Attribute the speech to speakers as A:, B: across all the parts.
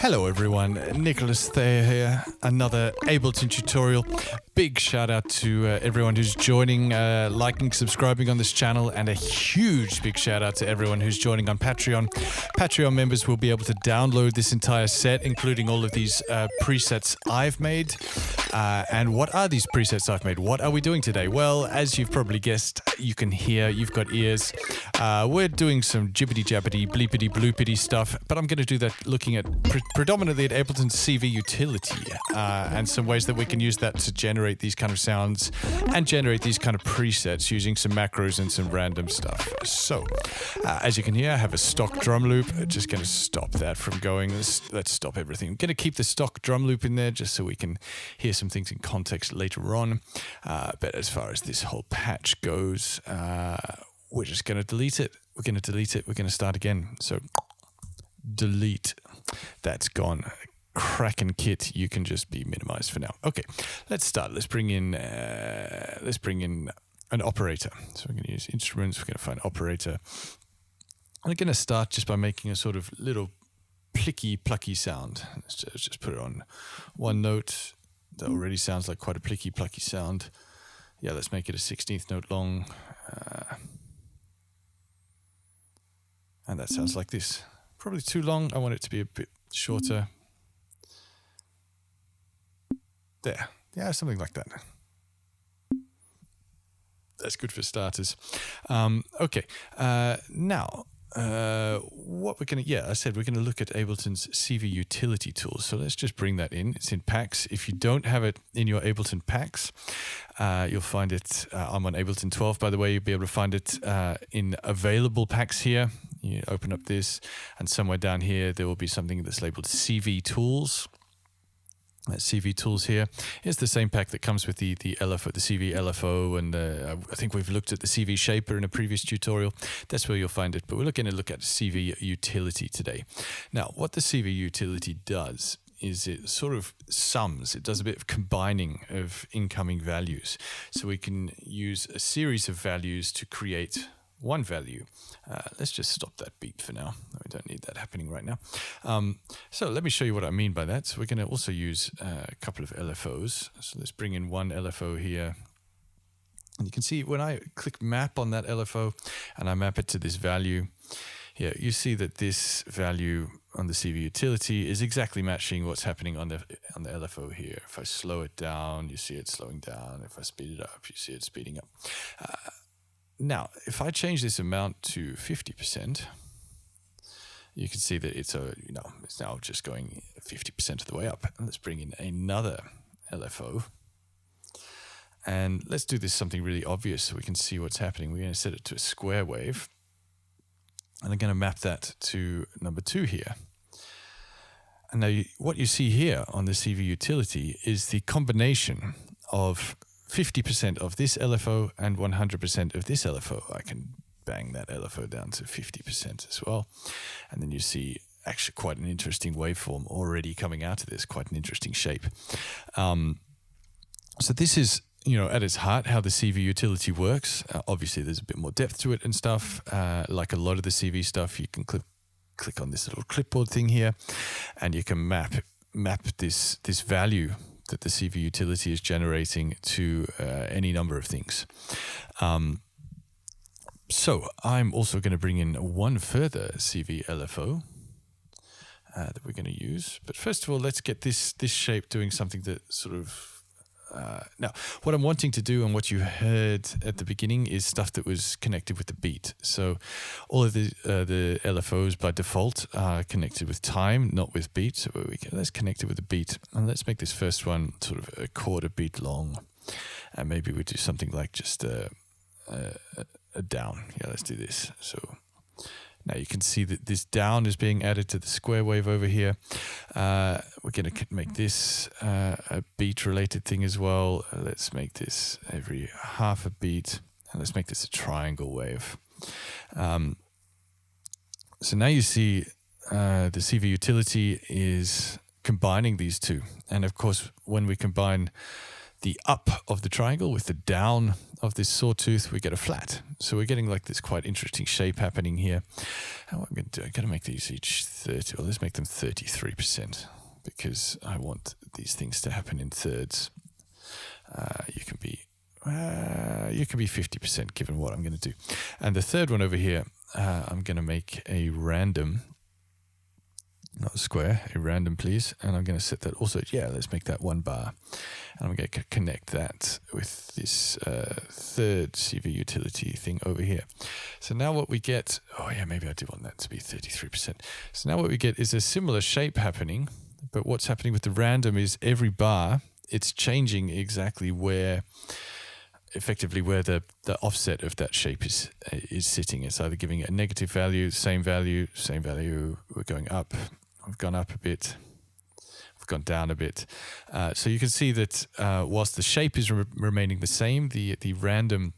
A: Hello everyone, Nicholas Thayer here, another Ableton tutorial. Big shout out to everyone who's joining, liking, subscribing on this channel, and a huge big shout out to everyone who's joining on Patreon. Patreon members will be able to download this entire set, including all of these presets I've made. And what are these presets I've made? What are we doing today? Well, as you've probably guessed, you can hear, you've got ears. We're doing some jibbity-jabbity, bleepity, bloopity stuff, but I'm going to do that looking at predominantly at Ableton's CV utility and some ways that we can use that to generate these kind of sounds and generate these kind of presets using some macros and some random stuff. So, as you can hear, I have a stock drum loop. Just going to stop that from going. Let's stop everything. I'm going to keep the stock drum loop in there just so we can hear some things in context later on. But as far as this whole patch goes, we're just going to delete it. We're going to delete it. We're going to start again. So delete. That's gone. Kraken kit. You can just be minimized for now. Okay, let's start. Let's bring in an operator. So we're going to use instruments. We're going to find operator. I'm going to start just by making a sort of little plicky, plucky sound. Let's just put it on one note. That already sounds like quite a plicky, plucky sound. Yeah, let's make it a 16th note long. And that sounds like this. Probably too long. I want it to be a bit shorter. There. Yeah, something like that. That's good for starters. Okay. Now, what we're going to, I said we're going to look at Ableton's CV utility tools. So let's just bring that in. It's in packs. If you don't have it in your Ableton packs, you'll find it. I'm on Ableton 12, by the way. You'll be able to find it in available packs here. You open up this, and somewhere down here, there will be something that's labeled CV tools. That CV tools here is the same pack that comes with the LFO, the CV LFO, and I think we've looked at the CV shaper in a previous tutorial. That's where you'll find it. But we're looking to look at CV utility today. Now, what the CV utility does is it sort of sums. It does a bit of combining of incoming values. So we can use a series of values to create one value. Let's just stop that beat for now. We don't need that happening right now. So let me show you what I mean by that. So we're going to also use a couple of LFOs. So let's bring in one LFO here. And you can see when I click map on that LFO and I map it to this value, here you see that this value on the CV utility is exactly matching what's happening on the LFO here. If I slow it down, you see it slowing down. If I speed it up, you see it speeding up. Now, if I change this amount to 50%, you can see that it's now just going 50% of the way up. And let's bring in another LFO. And let's do this something really obvious so we can see what's happening. We're going to set it to a square wave. And I'm going to map that to number 2 here. And now what you see here on the CV utility is the combination of 50% of this LFO and 100% of this LFO. I can bang that LFO down to 50% as well. And then you see actually quite an interesting waveform already coming out of this, quite an interesting shape. So this is, at its heart, how the CV utility works. Obviously, there's a bit more depth to it and stuff. Like a lot of the CV stuff, you can click on this little clipboard thing here, and you can map this value that the CV utility is generating to any number of things. So I'm also going to bring in one further CV LFO that we're going to use. But first of all, let's get this shape doing something that sort of... now, what I'm wanting to do and what you heard at the beginning is stuff that was connected with the beat. So all of the LFOs by default are connected with time, not with beat. So let's connect it with the beat. And let's make this first one sort of a quarter beat long. And maybe we do something like just a down. Yeah, let's do this. So now you can see that this down is being added to the square wave over here. We're going to make this a beat related thing as well. Let's make this every half a beat. And let's make this a triangle wave. So now you see the CV utility is combining these two. And of course, when we combine the up of the triangle with the down of this sawtooth, we get a flat. So we're getting like this quite interesting shape happening here. And what I'm going to do, I'm going to make these each 30, well, let's make them 33%, because I want these things to happen in thirds. You can be 50% given what I'm going to do. And the third one over here, I'm going to make a random, not a square, a random, please. And I'm going to set that also, yeah, let's make that 1 bar. And I'm going to connect that with this third CV utility thing over here. So now what we get, oh yeah, maybe I do want that to be 33%. So now what we get is a similar shape happening, but what's happening with the random is every bar, it's changing exactly where, effectively where the offset of that shape is sitting. It's either giving it a negative value, same value, we're going up. We've gone up a bit, we've gone down a bit. So you can see that whilst the shape is remaining the same, the random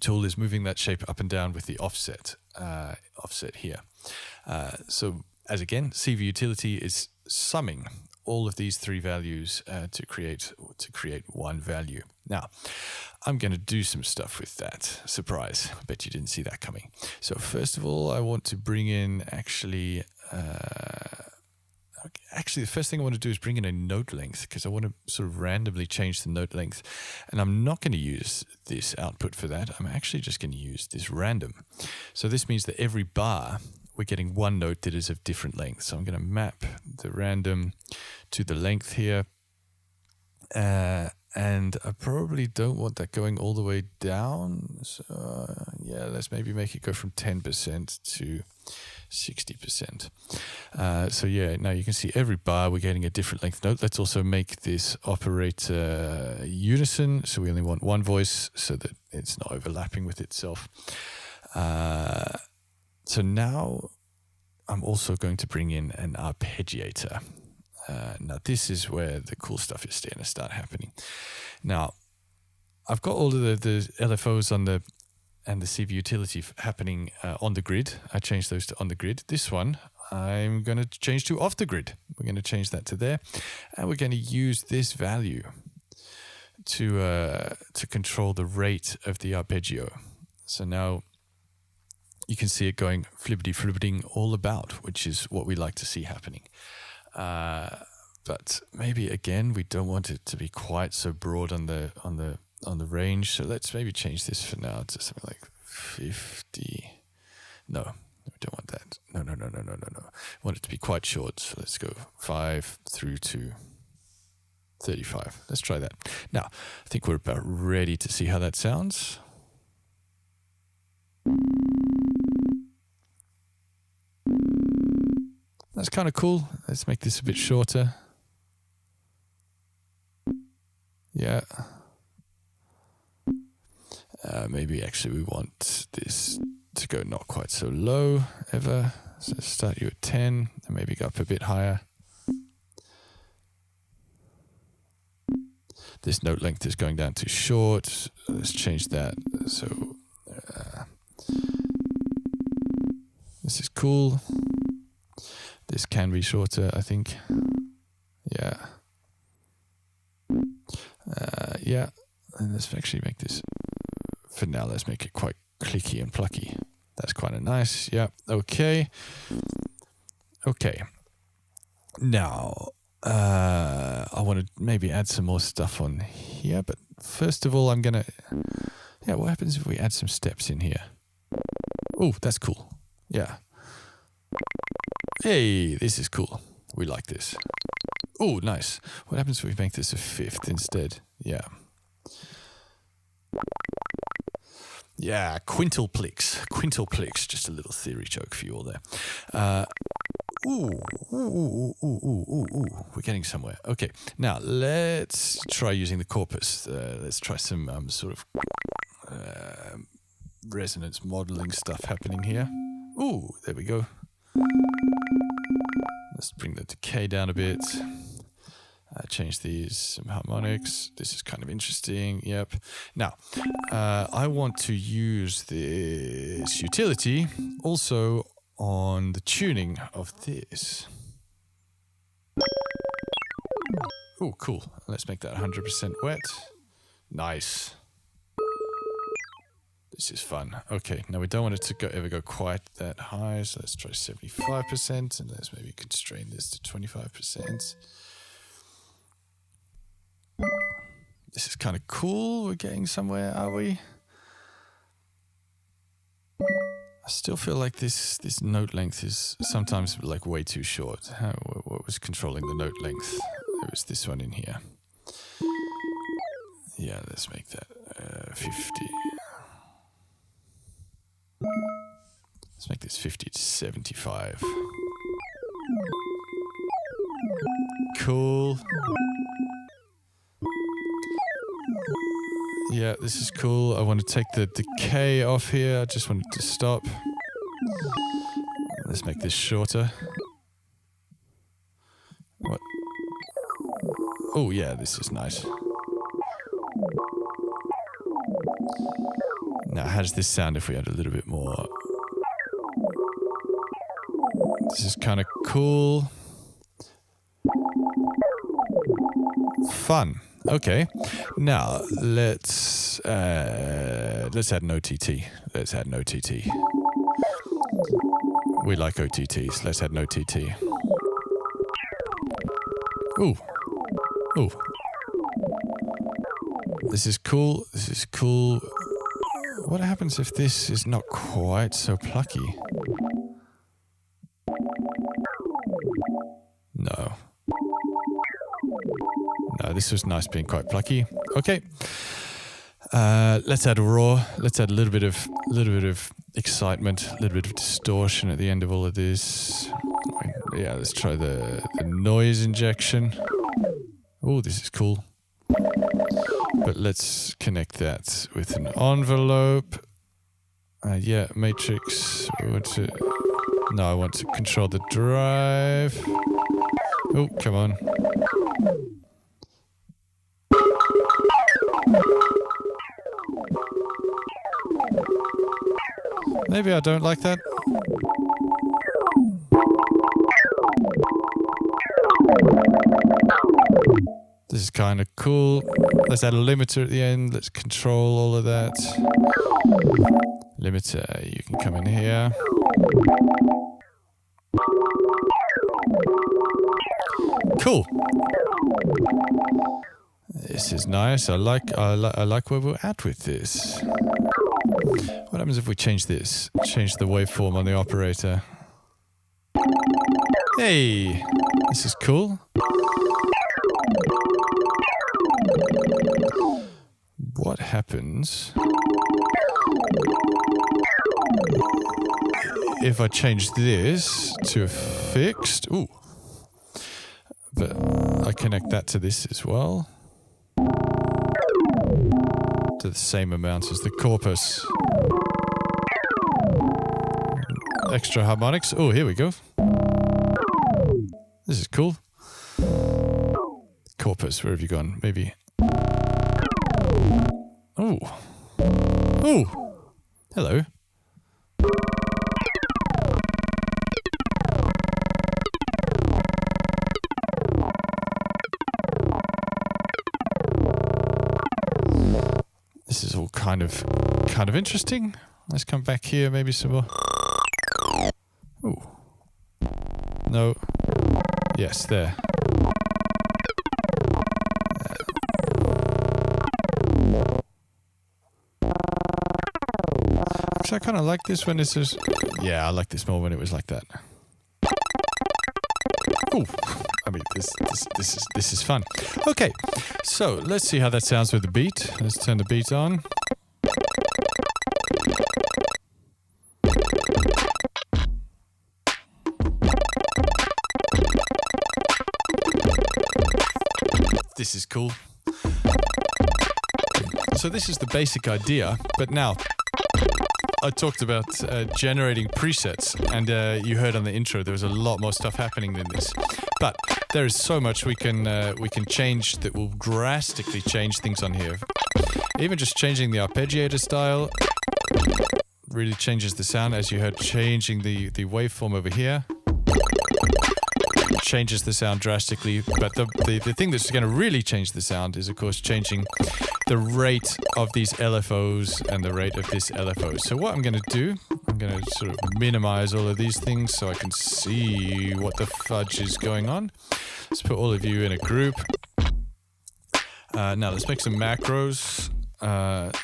A: tool is moving that shape up and down with the offset here. So as again, CV utility is summing all of these 3 values to create one value. Now, I'm going to do some stuff with that. Surprise! I bet you didn't see that coming. So first of all, I want to bring in actually the first thing I want to do is bring in a note length, because I want to sort of randomly change the note length. And I'm not going to use this output for that. I'm actually just going to use this random. So this means that every bar, we're getting one note that is of different length. So I'm going to map the random to the length here. And I probably don't want that going all the way down. So yeah, let's maybe make it go from 10% to 60%. So yeah, now you can see every bar we're getting a different length note. Let's also make this operator unison. So we only want one voice so that it's not overlapping with itself. So now I'm also going to bring in an arpeggiator. Now this is where the cool stuff is going to start happening. Now I've got all of the LFOs on the and the CV utility happening on the grid. I changed those to on the grid. This one I'm going to change to off the grid. We're going to change that to there, and we're going to use this value to control the rate of the arpeggio. So now you can see it going flippity-flippiting all about, which is what we like to see happening. But maybe again we don't want it to be quite so broad on the range. So let's maybe change this for now to something like 50. No, we don't want that. No. We want it to be quite short. So let's go 5 through to 35. Let's try that. Now, I think we're about ready to see how that sounds. That's kind of cool. Let's make this a bit shorter. Yeah. Maybe actually we want this to go not quite so low ever. So start you at 10 and maybe go up a bit higher. This note length is going down too short. Let's change that. So this is cool. This can be shorter, I think. Yeah. Yeah. And let's actually make this, for now, let's make it quite clicky and plucky. That's quite a nice. Yeah. Okay. Okay. Now, I want to maybe add some more stuff on here, but first of all, I'm going to, yeah, what happens if we add some steps in here? Oh, that's cool. Yeah. Hey, this is cool. We like this. Oh, nice. What happens if we make this a fifth instead? Yeah. Yeah, quintuplex. Quintuplex. Just a little theory joke for you all there. Ooh. We're getting somewhere. Okay, now let's try using the Corpus. Let's try some sort of resonance modeling stuff happening here. Ooh, there we go. Let's bring the decay down a bit. Change these, some harmonics. This is kind of interesting. Yep. Now, I want to use this utility also on the tuning of this. Oh, cool. Let's make that 100% wet. Nice. This is fun. Okay, now we don't want it to ever go quite that high, so let's try 75%, and let's maybe constrain this to 25%. This is kind of cool. We're getting somewhere, are we? I still feel like this note length is sometimes like way too short. What was controlling the note length? It was this one in here. Yeah, let's make that 50. Let's make this 50 to 75. Cool. Yeah, this is cool. I want to take the decay off here. I just want it to stop. Let's make this shorter. What? Oh, yeah, this is nice. Now, how does this sound if we had a little bit more? This is kind of cool. Fun. Okay. Now, let's add an OTT. Let's add an OTT. We like OTTs. Let's add an OTT. Ooh. Ooh. This is cool. This is cool. What happens if this is not quite so plucky? No. No, this was nice being quite plucky. Okay. Let's add a raw. Let's add a little bit of excitement, a little bit of distortion at the end of all of this. Yeah, let's try the noise injection. Oh, this is cool. But let's connect that with an envelope. Yeah, matrix. I want to control the drive. Oh, come on. Maybe I don't like that. This is kind of cool. Let's add a limiter at the end. Let's control all of that. Limiter, you can come in here. Cool. This is nice. I like where we're at with this. What happens if we change this? Change the waveform on the operator. Hey, this is cool. What happens if I change this to a fixed? Ooh. But I connect that to this as well. To the same amount as the corpus. Extra harmonics. Oh, here we go. This is cool. Corpus, where have you gone? Maybe. Oh. Oh. Hello. This is all kind of interesting. Let's come back here, maybe some more. Ooh. No. Yes, there. Actually, I kind of like this when it's just... Yeah, I like this more when it was like that. Ooh. I mean, this is fun. Okay, so let's see how that sounds with the beat. Let's turn the beat on. This is cool. So this is the basic idea, but now I talked about generating presets, and you heard on the intro there was a lot more stuff happening than this. But there is so much we can change that will drastically change things on here. Even just changing the arpeggiator style really changes the sound, as you heard, changing the waveform over here. changes the sound drastically. But the thing that's going to really change the sound is, of course, changing the rate of these LFOs and the rate of this LFO. So what I'm going to do, I'm going to sort of minimize all of these things so I can see what the fudge is going on. Let's put all of you in a group. Now let's make some macros.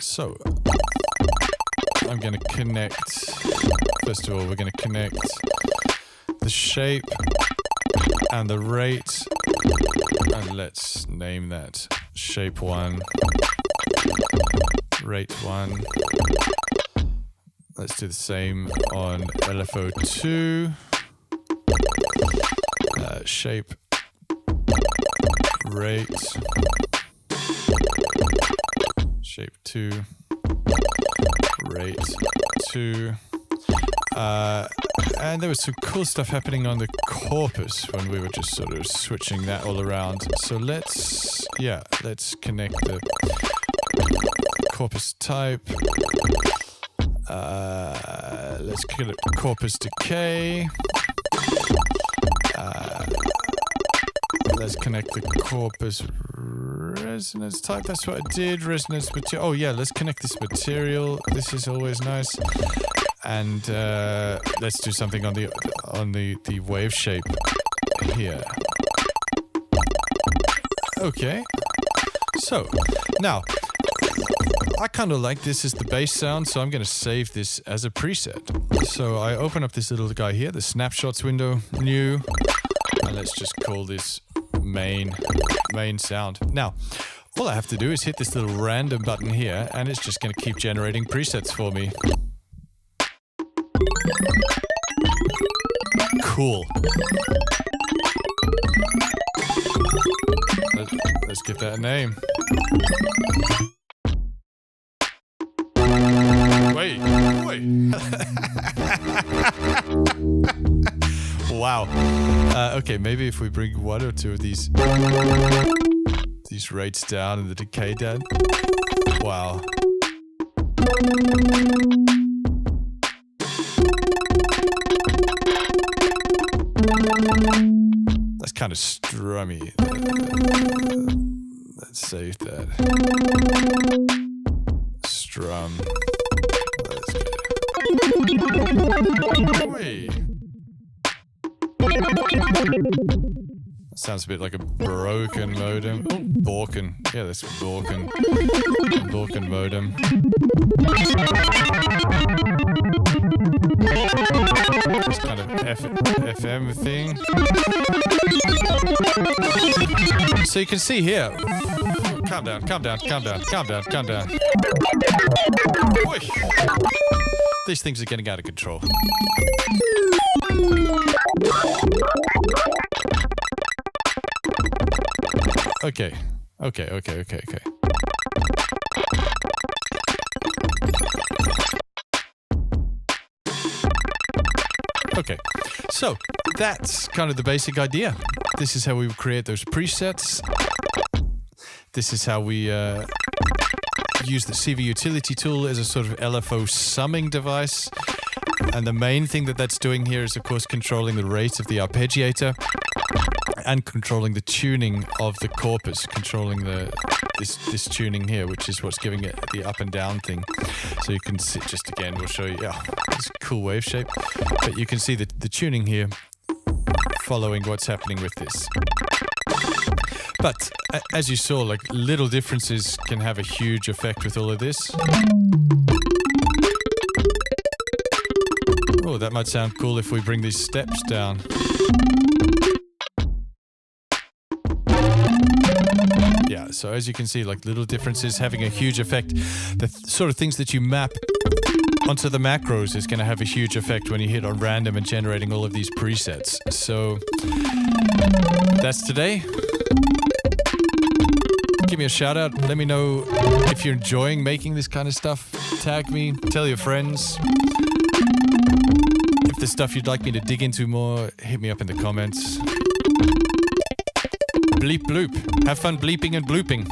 A: So I'm going to connect, first of all, we're going to connect the shape and the rate, and let's name that shape 1, rate 1. Let's do the same on LFO 2, shape, rate, shape 2, rate 2. And there was some cool stuff happening on the Corpus when we were just sort of switching that all around. So let's connect the Corpus type. Let's connect Corpus decay. Let's connect the Corpus resonance type. That's what I did. Resonance material. Oh yeah, let's connect this material. This is always nice. And let's do something on the wave shape here. Okay. So now I kind of like this as the bass sound, so I'm going to save this as a preset. So I open up this little guy here, the snapshots window, new, and let's just call this main sound. Now, all I have to do is hit this little random button here, and it's just going to keep generating presets for me. Cool. Let's give that a name. Wait. Wow. Okay, maybe if we bring one or two of these rates down and the decay down. Wow. That's kind of strummy. Let's save that. Strum. Let's get... Wait. That sounds a bit like a broken modem. Oh, Borken. Yeah, that's Borken. Borken modem. This kind of FM thing. So you can see here. Calm down. Oy. These things are getting out of control. Okay. Okay, so that's kind of the basic idea. This is how we create those presets. This is how we use the CV utility tool as a sort of LFO summing device. And the main thing that's doing here is, of course, controlling the rate of the arpeggiator and controlling the tuning of the corpus, controlling this tuning here, which is what's giving it the up and down thing. So you can see, just again, we'll show you, it's a cool wave shape, but you can see the tuning here following what's happening with this. But as you saw, like little differences can have a huge effect with all of this. Oh, that might sound cool if we bring these steps down. Yeah, so as you can see, like little differences having a huge effect. The sort of things that you map onto the macros is going to have a huge effect when you hit on random and generating all of these presets. So that's today. Give me a shout out. Let me know if you're enjoying making this kind of stuff. Tag me, tell your friends. If there's stuff you'd like me to dig into more, hit me up in the comments. Bleep bloop. Have fun bleeping and blooping.